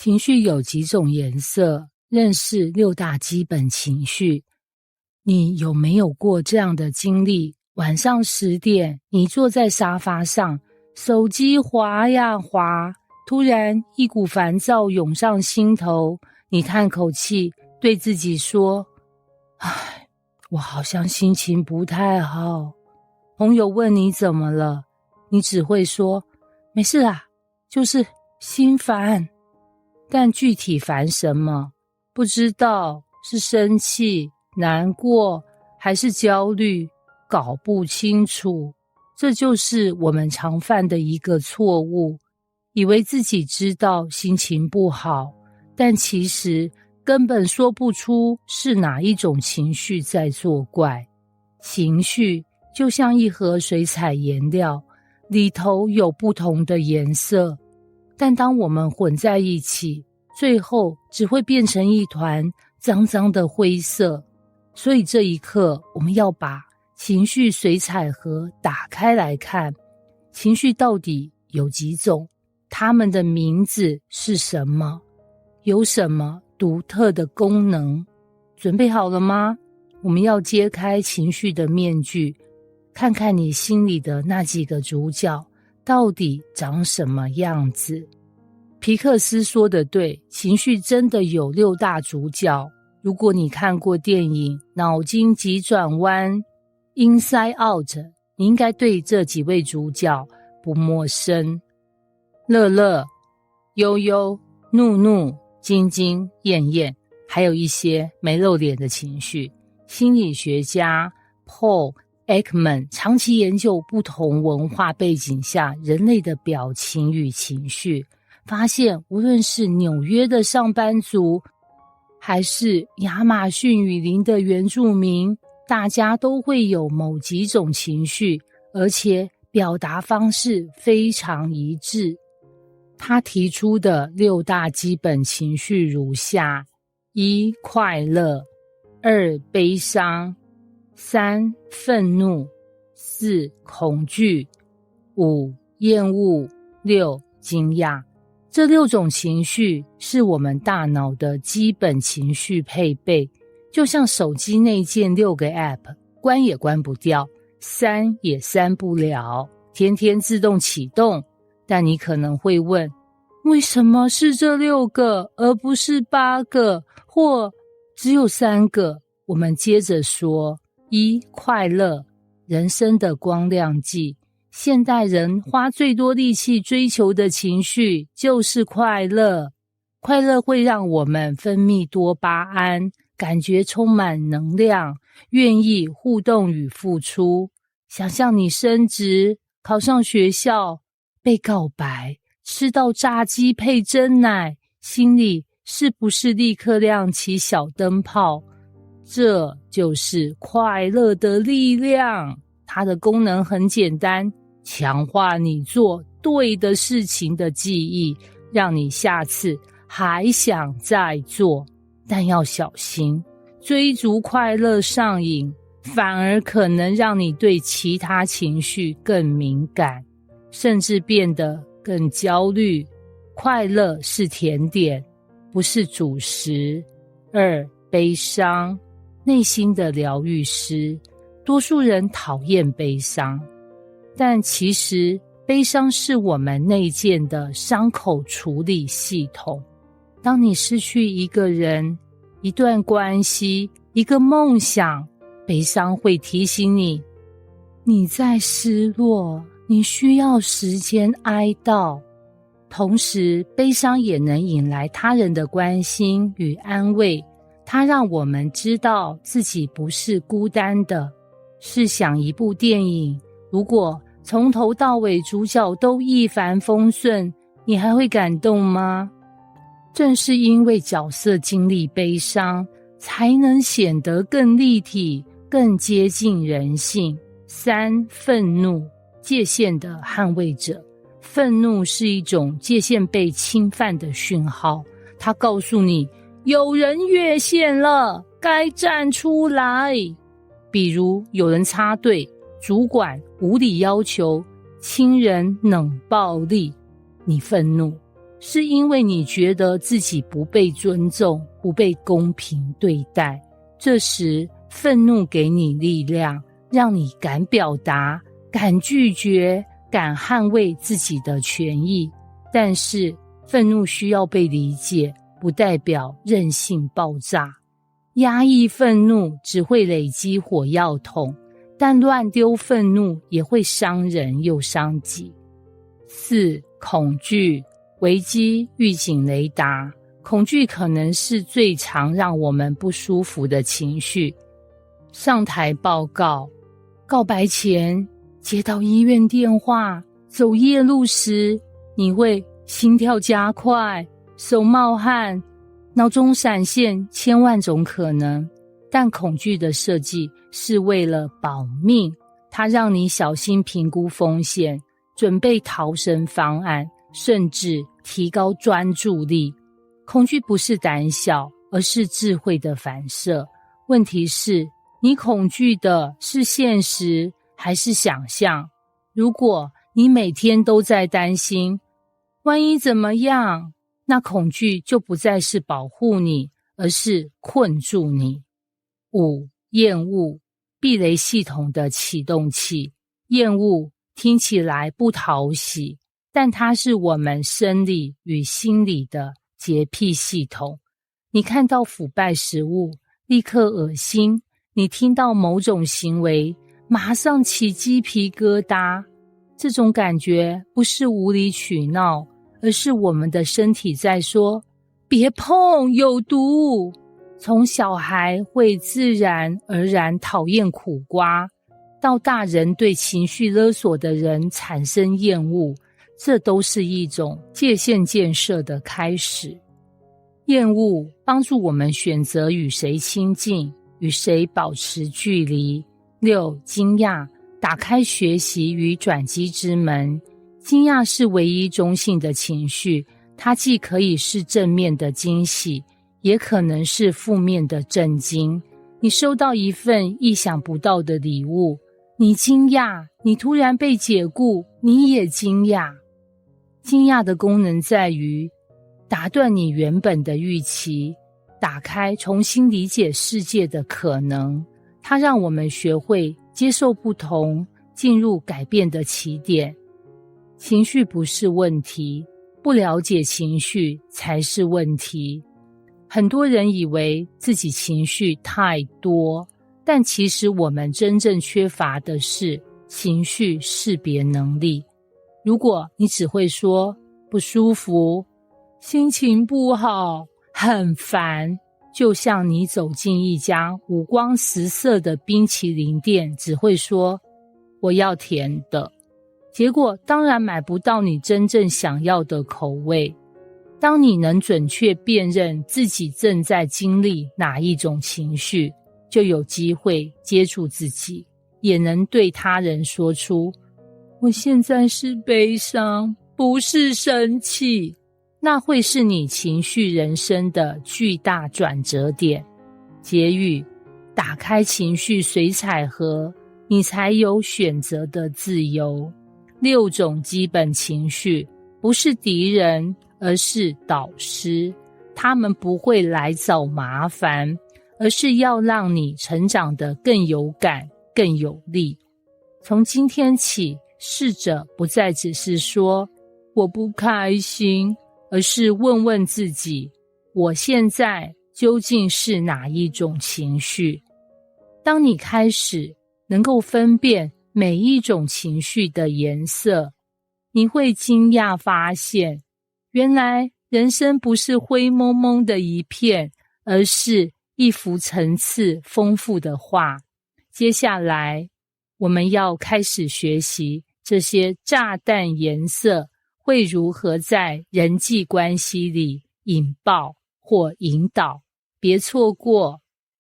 情绪有几种颜色，认识6大基本情绪。你有没有过这样的经历？晚上10点，你坐在沙发上，手机滑呀滑，突然一股烦躁涌上心头，你叹口气，对自己说：唉，我好像心情不太好。朋友问你怎么了，你只会说：没事啊，就是心烦。但具体烦什么？不知道，是生气、难过，还是焦虑？搞不清楚。这就是我们常犯的一个错误，以为自己知道心情不好，但其实根本说不出是哪一种情绪在作怪。情绪就像一盒水彩颜料，里头有不同的颜色，但当我们混在一起，最后只会变成一团脏脏的灰色。所以这一刻，我们要把情绪水彩盒打开来看，情绪到底有几种？它们的名字是什么？有什么独特的功能？准备好了吗？我们要揭开情绪的面具，看看你心里的那几个主角到底长什么样子。皮克斯说得对，情绪真的有6大主角。如果你看过电影《脑筋急转弯》Inside Out， 你应该对这几位主角不陌生。乐乐、悠悠、怒怒、晶晶、艳艳，还有一些没露脸的情绪。心理学家 Paul Ekman 长期研究不同文化背景下人类的表情与情绪，发现无论是纽约的上班族，还是亚马逊雨林的原住民，大家都会有某几种情绪，而且表达方式非常一致。他提出的6大基本情绪如下：1. 快乐， 2. 悲伤， 3. 愤怒， 4. 恐惧， 5. 厌恶， 6. 惊讶。这6种情绪是我们大脑的基本情绪配备，就像手机内建6个 App， 关也关不掉，删也删不了，天天自动启动。但你可能会问，为什么是这6个，而不是8个，或只有3个？我们接着说。1. 快乐，人生的光亮剂。现代人花最多力气追求的情绪就是快乐。快乐会让我们分泌多巴胺，感觉充满能量，愿意互动与付出。想象你升职，考上学校，被告白，吃到炸鸡配珍奶，心里是不是立刻亮起小灯泡？这就是快乐的力量。它的功能很简单，强化你做对的事情的记忆，让你下次还想再做。但要小心，追逐快乐上瘾，反而可能让你对其他情绪更敏感，甚至变得更焦虑。快乐是甜点，不是主食。2. 悲伤，内心的疗愈师。多数人讨厌悲伤，但其实悲伤是我们内建的伤口处理系统。当你失去一个人、一段关系、一个梦想，悲伤会提醒你，你在失落，你需要时间哀悼。同时，悲伤也能引来他人的关心与安慰，它让我们知道自己不是孤单的。试想一部电影，如果从头到尾主角都一帆风顺，你还会感动吗？正是因为角色经历悲伤，才能显得更立体，更接近人性。3. 愤怒，界限的捍卫者。愤怒是一种界限被侵犯的讯号，它告诉你有人越线了，该站出来。比如有人插队，主管无理要求，亲人冷暴力，你愤怒。是因为你觉得自己不被尊重，不被公平对待。这时愤怒给你力量，让你敢表达，敢拒绝，敢捍卫自己的权益。但是愤怒需要被理解，不代表任性爆炸。压抑愤怒只会累积火药桶，但乱丢愤怒也会伤人又伤己。4. 恐惧。危机预警雷达。恐惧可能是最常让我们不舒服的情绪。上台报告、告白前、接到医院电话、走夜路时，你会心跳加快、手冒汗，脑中闪现千万种可能。但恐惧的设计是为了保命，它让你小心评估风险，准备逃生方案，甚至提高专注力。恐惧不是胆小，而是智慧的反射。问题是，你恐惧的是现实还是想象？如果你每天都在担心万一怎么样，那恐惧就不再是保护你，而是困住你。5. 厌恶。避雷系统的启动器。厌恶听起来不讨喜，但它是我们生理与心理的洁癖系统。你看到腐败食物，立刻恶心；你听到某种行为，马上起鸡皮疙瘩。这种感觉不是无理取闹，而是我们的身体在说：别碰，有毒。从小孩会自然而然讨厌苦瓜，到大人对情绪勒索的人产生厌恶，这都是一种界限建设的开始。厌恶帮助我们选择与谁亲近，与谁保持距离。6. 惊讶。打开学习与转机之门。惊讶是唯一中性的情绪，它既可以是正面的惊喜，也可能是负面的震惊。你收到一份意想不到的礼物，你惊讶，你突然被解雇，你也惊讶。惊讶的功能在于打断你原本的预期，打开重新理解世界的可能。它让我们学会接受不同，进入改变的起点。情绪不是问题，不了解情绪才是问题。很多人以为自己情绪太多，但其实我们真正缺乏的是情绪识别能力。如果你只会说不舒服、心情不好、很烦，就像你走进一家五光十色的冰淇淋店，只会说我要甜的，结果当然买不到你真正想要的口味。当你能准确辨认自己正在经历哪一种情绪，就有机会接触自己，也能对他人说出我现在是悲伤，不是生气。那会是你情绪人生的巨大转折点。结语：打开情绪水彩盒，你才有选择的自由。6种基本情绪不是敌人，而是导师。他们不会来找麻烦，而是要让你成长得更有感、更有力。从今天起，试着不再只是说我不开心，而是问问自己，我现在究竟是哪一种情绪？当你开始能够分辨每一种情绪的颜色，你会惊讶发现，原来人生不是灰蒙蒙的一片，而是一幅层次丰富的画。接下来，我们要开始学习这些炸弹颜色会如何在人际关系里引爆或引导。别错过